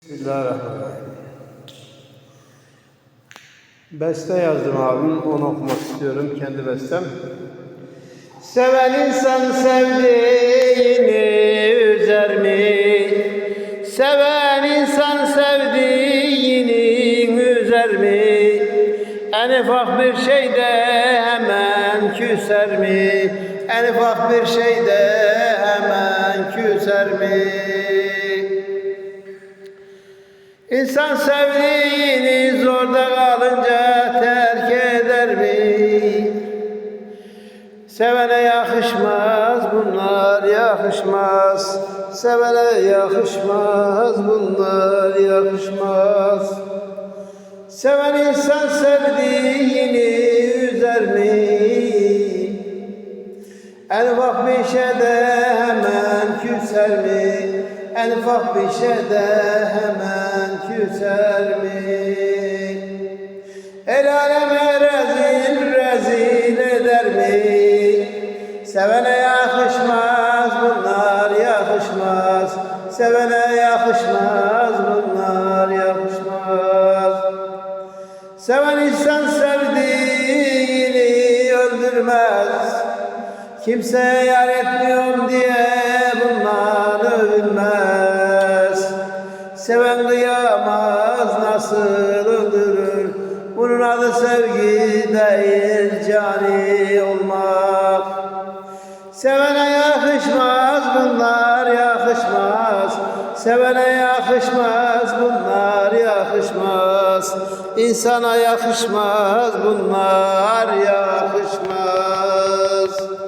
Bismillahirrahmanirrahim. Beste yazdım abim, onu okumak istiyorum, kendi bestem. Seven insan sevdiğini üzer mi? Seven insan sevdiğini üzer mi? En ufak bir şeyde hemen küser mi? En ufak bir şeyde hemen küser mi? İnsan sevdiğini zorda kalınca terk eder mi? Sevene yakışmaz bunlar, yakışmaz. Sevene yakışmaz bunlar, yakışmaz. Seven insan sevdiğini üzer mi? En ufak bir şeyde hemen küser mi? En ufak bir şeyde hemen küser mi? El aleme rezil rezil eder mi? Sevene yakışmaz bunlar, yakışmaz. Sevene yakışmaz bunlar, yakışmaz. Seven insan sevdiğini öldürmez. Kimseye yar etmiyorum diye bundan övünmez. Seven kıyamaz, nasıl öldürür? Bunun adı sevgi değil, cani olmak. Sevene yakışmaz bunlar, yakışmaz. Sevene yakışmaz bunlar, yakışmaz. İnsana yakışmaz bunlar, yakışmaz.